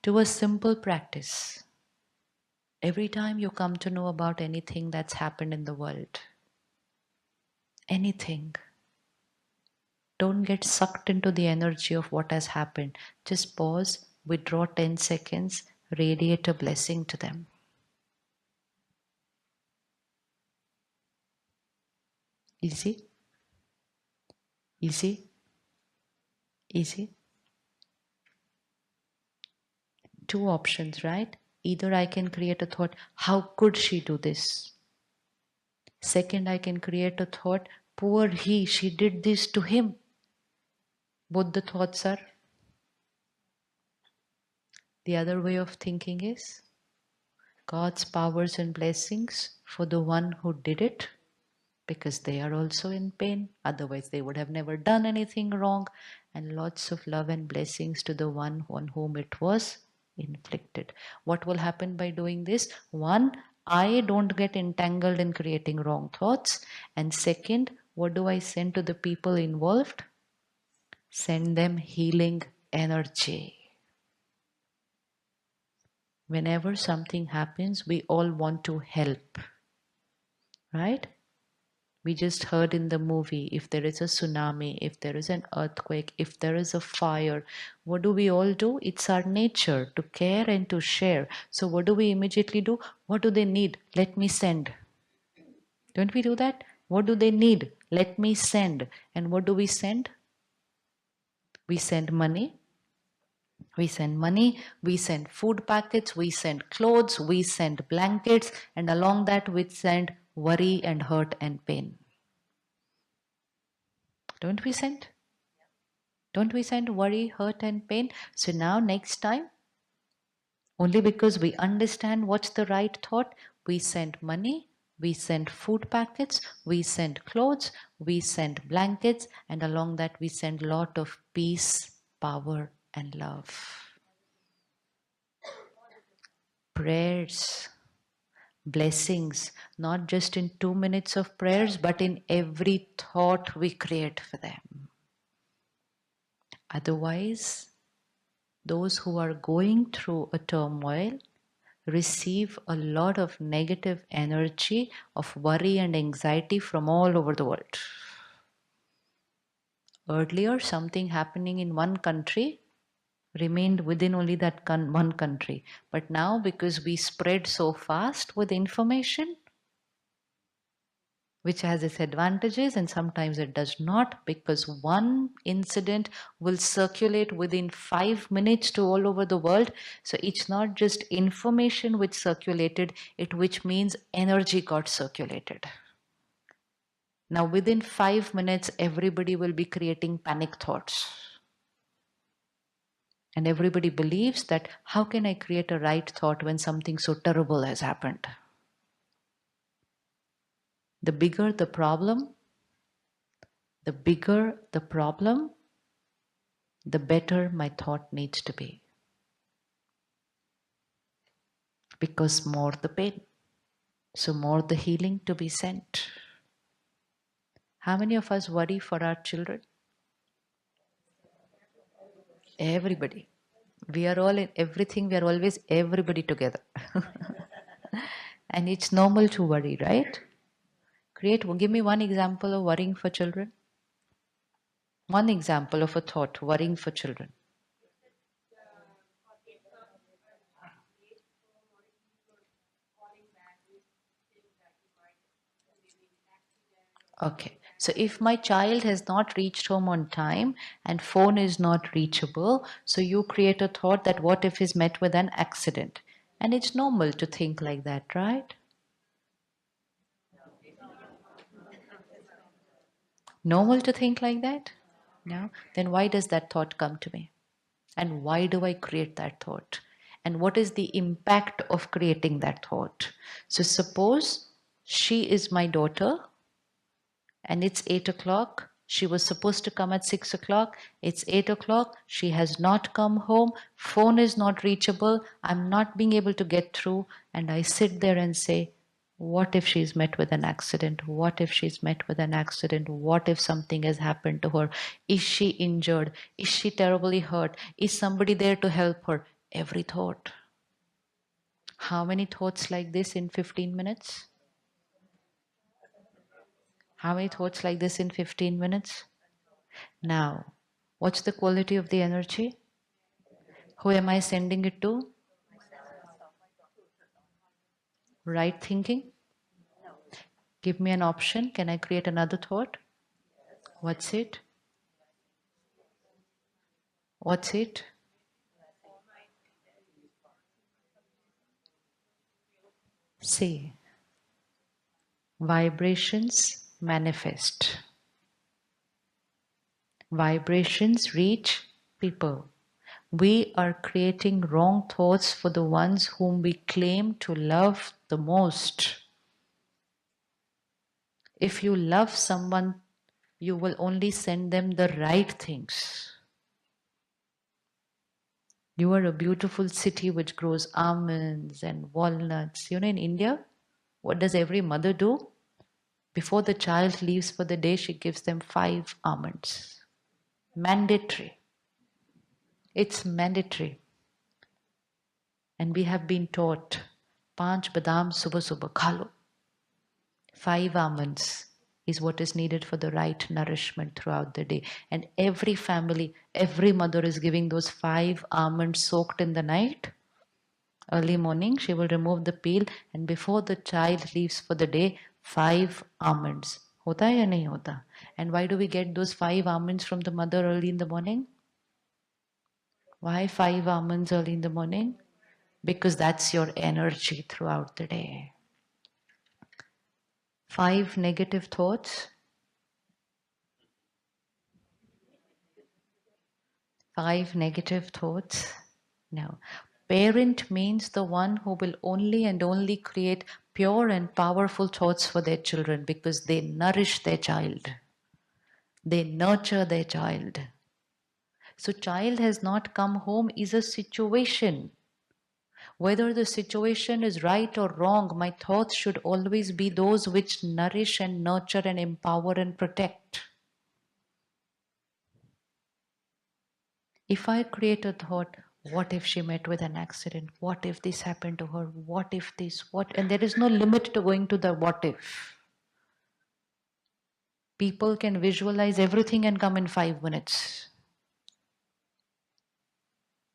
Do a simple practice. Every time you come to know about anything that's happened in the world, anything, don't get sucked into the energy of what has happened. Just pause, withdraw 10 seconds, radiate a blessing to them. Easy? Easy? Easy? Two options, right? Either I can create a thought, how could she do this? Second, I can create a thought, poor he, she did this to him. Both the thoughts are. The other way of thinking is God's powers and blessings for the one who did it, because they are also in pain. Otherwise, they would have never done anything wrong. And lots of love and blessings to the one on whom it was inflicted. What will happen by doing this? One, I don't get entangled in creating wrong thoughts. And second, what do I send to the people involved? Send them healing energy. Whenever something happens, we all want to help, right? We just heard in the movie, if there is a tsunami, if there is an earthquake, if there is a fire, what do we all do? It's our nature to care and to share. So what do we immediately do? What do they need? Let me send. Don't we do that? What do they need? Let me send. And what do we send? We send money. We send money, we send food packets, we send clothes, we send blankets, and along that we send worry and hurt and pain. Don't we send? Don't we send worry, hurt, and pain? So now, next time, only because we understand what's the right thought, we send money, we send food packets, we send clothes, we send blankets, and along that we send lot of peace, power, and love. Prayers, blessings, not just in 2 minutes of prayers, but in every thought we create for them. Otherwise, those who are going through a turmoil receive a lot of negative energy of worry and anxiety from all over the world. Earlier, something happening in one country remained within only that one country. But now, because we spread so fast with information, which has its advantages and sometimes it does not, because one incident will circulate within 5 minutes to all over the world. So it's not just information which circulated, it which means energy got circulated. Now within 5 minutes everybody will be creating panic thoughts, and everybody believes that how can I create a right thought when something so terrible has happened? The bigger the problem, the bigger the problem, the better my thought needs to be. Because more the pain, so more the healing to be sent. How many of us worry for our children? Everybody. We are all in everything, we are always everybody together. And it's normal to worry, right? Give me one example of worrying for children. One example of a thought worrying for children. Okay. So if my child has not reached home on time and phone is not reachable, so you create a thought that what if he's met with an accident? And it's normal to think like that, right? Normal to think like that? No? Then why does that thought come to me? And why do I create that thought? And what is the impact of creating that thought? So suppose she is my daughter and it's 8 o'clock. She was supposed to come at 6 o'clock. It's 8 o'clock. She has not come home. Phone is not reachable. I'm not being able to get through. And I sit there and say, what if she's met with an accident? What if she's met with an accident? What if something has happened to her? Is she injured? Is she terribly hurt? Is somebody there to help her? every thought. How many thoughts like this in 15 minutes? How many thoughts like this in 15 minutes? Now, what's the quality of the energy? Who am I sending it to? Right thinking? Give me an option. Can I create another thought? What's it? What's it? See, vibrations manifest. Vibrations reach people. We are creating wrong thoughts for the ones whom we claim to love the most. If you love someone, you will only send them the right things. You are a beautiful city which grows almonds and walnuts. You know, in India, what does every mother do? Before the child leaves for the day, she gives them 5 almonds. Mandatory. It's mandatory. And we have been taught, 5 badam subah subah khalo. 5 almonds is what is needed for the right nourishment throughout the day. And every family, every mother is giving those 5 almonds soaked in the night. Early morning, she will remove the peel, and before the child leaves for the day, 5 almonds. Hota hai ya nahi hota? And why do we get those 5 almonds from the mother early in the morning? Why 5 almonds early in the morning? Because that's your energy throughout the day. 5 negative thoughts. 5 negative thoughts. No. Parent means the one who will only and only create pure and powerful thoughts for their children because they nourish their child. They nurture their child. So child has not come home is a situation. Whether the situation is right or wrong, my thoughts should always be those which nourish and nurture and empower and protect. If I create a thought, what if she met with an accident? What if this happened to her? What if this? What? And there is no limit to going to the what if. People can visualize everything and come in 5 minutes.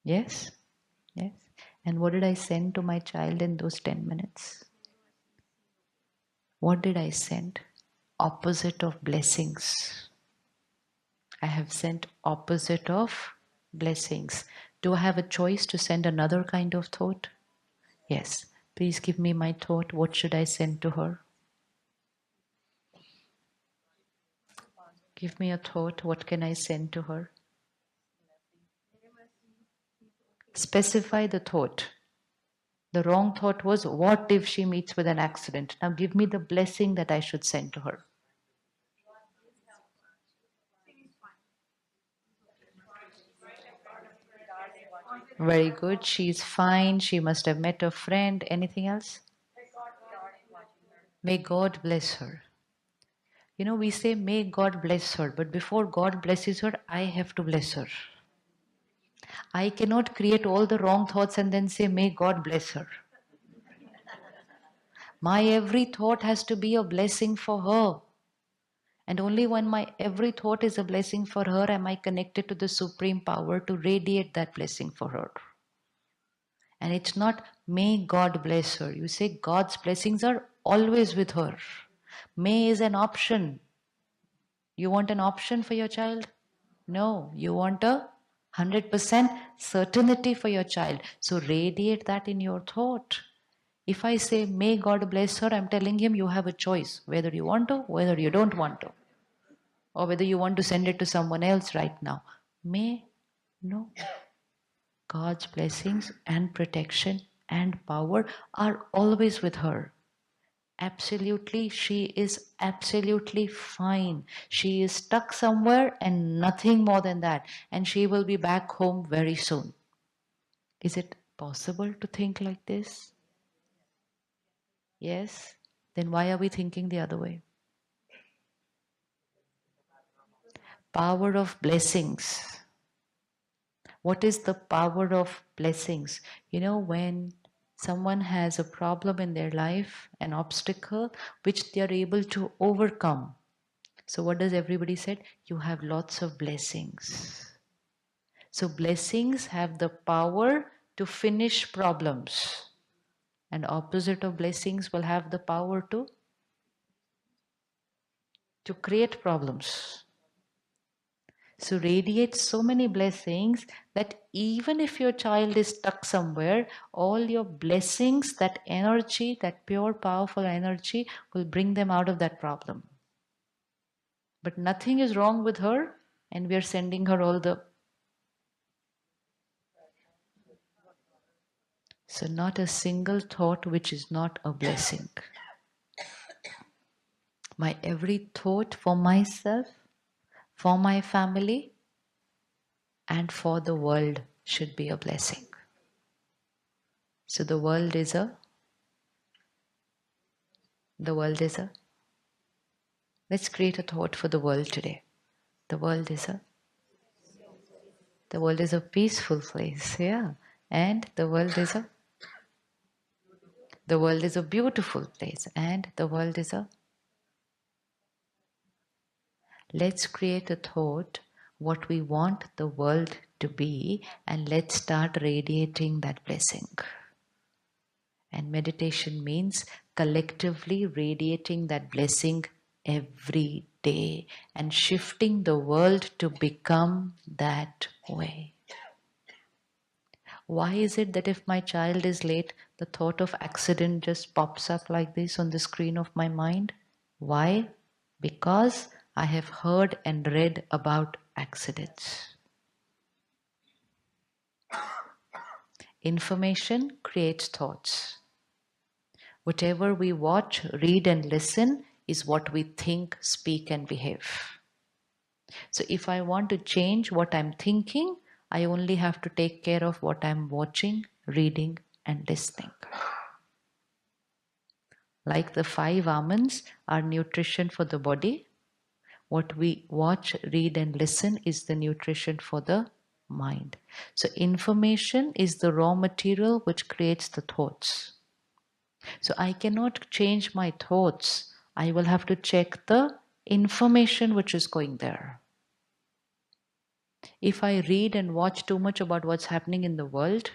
Yes? Yes. And what did I send to my child in those 10 minutes? What did I send? Opposite of blessings. I have sent opposite of blessings. Do I have a choice to send another kind of thought? Yes. Please give me my thought. What should I send to her? Give me a thought. What can I send to her? Specify the thought. The wrong thought was, what if she meets with an accident? Now give me the blessing that I should send to her. Very good. She's fine. She must have met a friend. Anything else? May God bless her. You know, we say, may God bless her, but before God blesses her, I have to bless her. I cannot create all the wrong thoughts and then say, may God bless her. My every thought has to be a blessing for her. And only when my every thought is a blessing for her am I connected to the supreme power to radiate that blessing for her. And it's not, may God bless her. You say God's blessings are always with her. May is an option. You want an option for your child? No, you want a 100% certainty for your child. So radiate that in your thought. If I say, may God bless her, I'm telling him you have a choice whether you want to, whether you don't want to, or whether you want to send it to someone else right now. May, no. God's blessings and protection and power are always with her. Absolutely, she is absolutely fine. She is stuck somewhere and nothing more than that. And she will be back home very soon. Is it possible to think like this? Yes? Then why are we thinking the other way? Power of blessings. What is the power of blessings? When someone has a problem in their life, an obstacle which they are able to overcome. So, what does everybody said? You have lots of blessings. So, blessings have the power to finish problems, and opposite of blessings will have the power to create problems. So radiate so many blessings that even if your child is stuck somewhere, all your blessings, that energy, that pure, powerful energy will bring them out of that problem. But nothing is wrong with her, and we are sending her all the. So, not a single thought which is not a blessing. My every thought for myself, for my family, and for the world should be a blessing. So, the world is a. Let's create a thought for the world today. The world is a the world is a peaceful place, yeah. And the world is a beautiful place. And the world is a let's create a thought what we want the world to be, and let's start radiating that blessing. And meditation means collectively radiating that blessing every day and shifting the world to become that way. Why is it that if my child is late, the thought of accident just pops up like this on the screen of my mind? Why? Because I have heard and read about accidents. Information creates thoughts. Whatever we watch, read, and listen is what we think, speak, and behave. So if I want to change what I'm thinking, I only have to take care of what I'm watching, reading, and listening. Like the 5 almonds are nutrition for the body, what we watch, read, and listen is the nutrition for the mind. So information is the raw material which creates the thoughts. So I cannot change my thoughts. I will have to check the information which is going there. If I read and watch too much about what's happening in the world,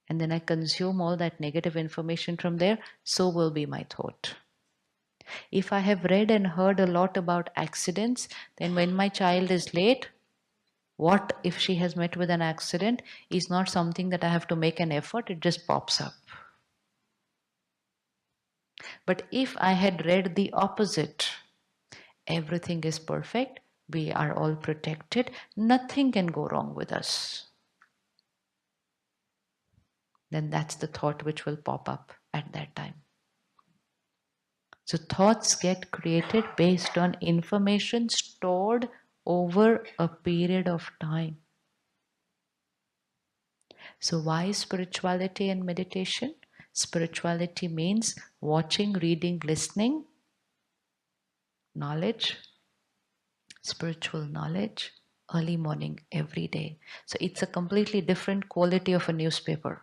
and then I consume all that negative information from there, so will be my thought. If I have read and heard a lot about accidents, then when my child is late, what if she has met with an accident is not something that I have to make an effort, it just pops up. But if I had read the opposite, everything is perfect, we are all protected, nothing can go wrong with us, then that's the thought which will pop up at that time. So thoughts get created based on information stored over a period of time. So why spirituality and meditation? Spirituality means watching, reading, listening, knowledge, spiritual knowledge, early morning every day. So it's a completely different quality of a newspaper.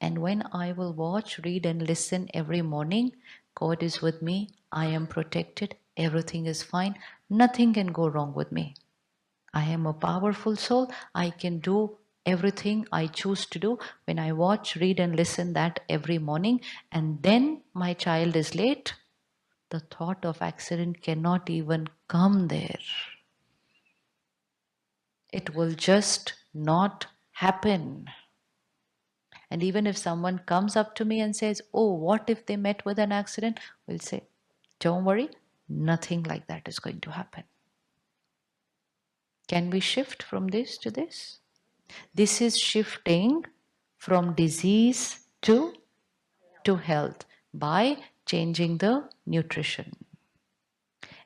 And when I will watch, read, and listen every morning, God is with me, I am protected, everything is fine, nothing can go wrong with me. I am a powerful soul, I can do everything I choose to do. When I watch, read, and listen that every morning, and then my child is late, the thought of accident cannot even come there. It will just not happen. And even if someone comes up to me and says, oh, what if they met with an accident? We'll say, don't worry, nothing like that is going to happen. Can we shift from this to this? This is shifting from disease to health by changing the nutrition.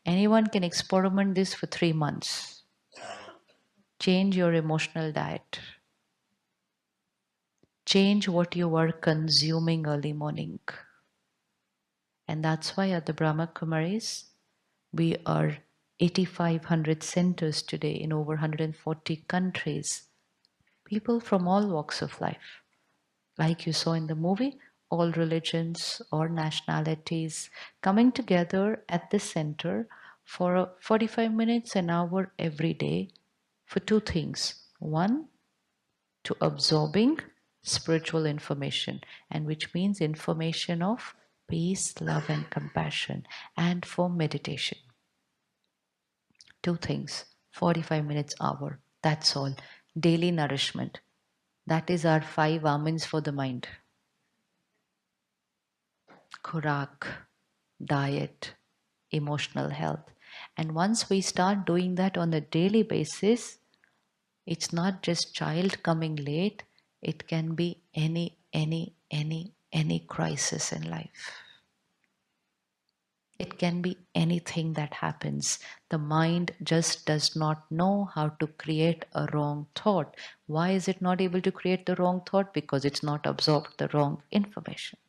Anyone can experiment this for 3 months. Change your emotional diet. Change what you are consuming early morning. And that's why at the Brahma Kumaris, we are 8,500 centers today in over 140 countries. People from all walks of life. Like you saw in the movie, all religions or nationalities coming together at the center for 45 minutes, an hour every day for two things. One, to absorbing spiritual information, and which means information of peace, love, and compassion, and for meditation. Two things, 45 minutes, hour. That's all. Daily nourishment. That is our 5 almonds for the mind. Khurak, diet, emotional health. And once we start doing that on a daily basis, it's not just child coming late, it can be any crisis in life. It can be anything that happens. The mind just does not know how to create a wrong thought. Why is it not able to create the wrong thought? Because it's not absorbed the wrong information.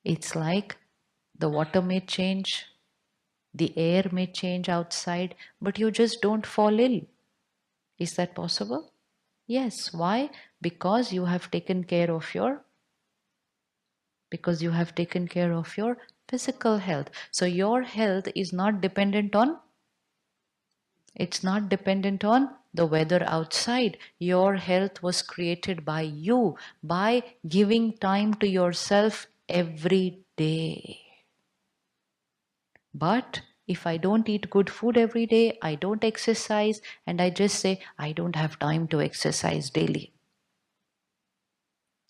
It's like the water may change, the air may change outside, but you just don't fall ill. Is that possible? Yes. Why? Because you have taken care of your physical health. So your health is not dependent on the weather outside. Your health was created by you by giving time to yourself every day. But if I don't eat good food every day, I don't exercise, and I just say, I don't have time to exercise daily.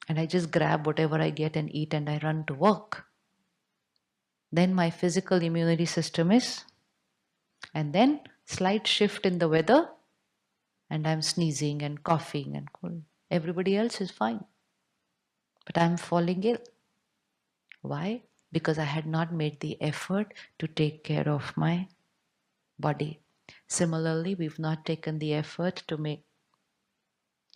And I just grab whatever I get and eat and I run to work. Then my physical immunity system is, and then slight shift in the weather, and I'm sneezing and coughing and cold. Everybody else is fine. But I'm falling ill. Why? Because I had not made the effort to take care of my body. Similarly, we've not taken the effort to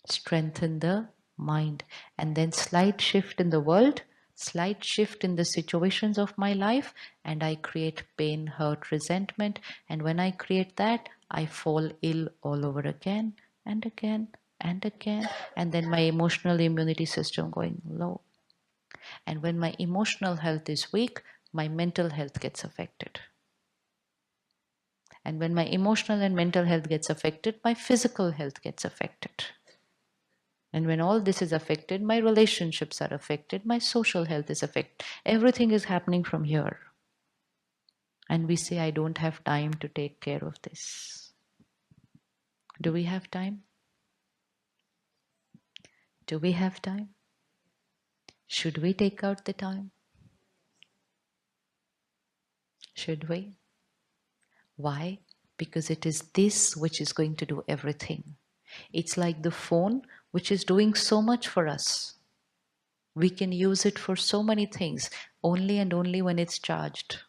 strengthen the mind. And then slight shift in the world, slight shift in the situations of my life, and I create pain, hurt, resentment. And when I create that, I fall ill all over again and again and again. And then my emotional immunity system going low. And when my emotional health is weak, my mental health gets affected. And when my emotional and mental health gets affected, my physical health gets affected. And when all this is affected, my relationships are affected, my social health is affected. Everything is happening from here. And we say, I don't have time to take care of this. Do we have time? Do we have time? Should we take out the time? Should we? Why? Because it is this which is going to do everything. It's like the phone, which is doing so much for us. We can use it for so many things, only and only when it's charged.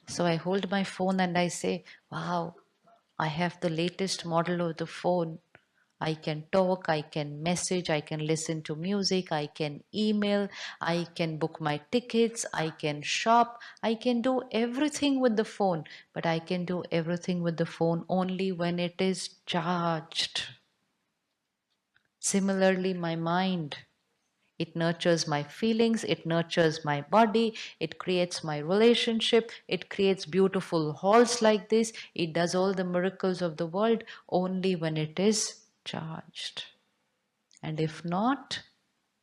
So I hold my phone and I say, wow, I have the latest model of the phone. I can talk, I can message, I can listen to music, I can email, I can book my tickets, I can shop, I can do everything with the phone. But I can do everything with the phone only when it is charged. Similarly, my mind. It nurtures my feelings, it nurtures my body, it creates my relationship, it creates beautiful halls like this, it does all the miracles of the world only when it is charged. And if not,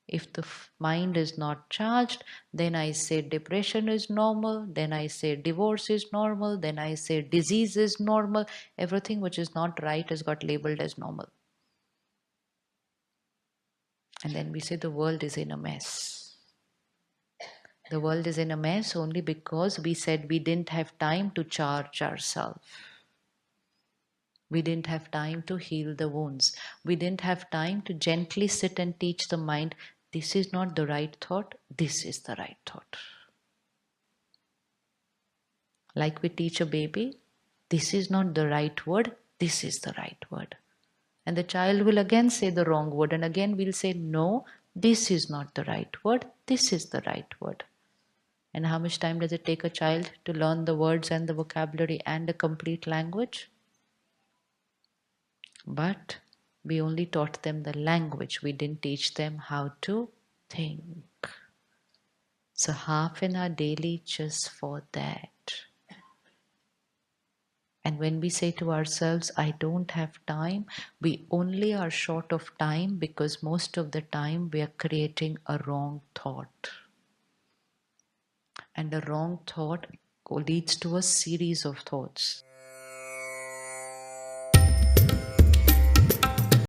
if the mind is not charged, then I say depression is normal, then I say divorce is normal, then I say disease is normal. Everything which is not right has got labeled as normal. And then we say the world is in a mess. The world is in a mess only because we said we didn't have time to charge ourselves. We didn't have time to heal the wounds. We didn't have time to gently sit and teach the mind, this is not the right thought, this is the right thought. Like we teach a baby, this is not the right word, this is the right word. And the child will again say the wrong word, and again we'll say, no, This is not the right word, this is the right word. And how much time does it take a child to learn the words and the vocabulary and a complete language? But we only taught them the language, we didn't teach them how to think. So, half an hour daily just for that. And when we say to ourselves, I don't have time, we only are short of time because most of the time we are creating a wrong thought. And a wrong thought leads to a series of thoughts.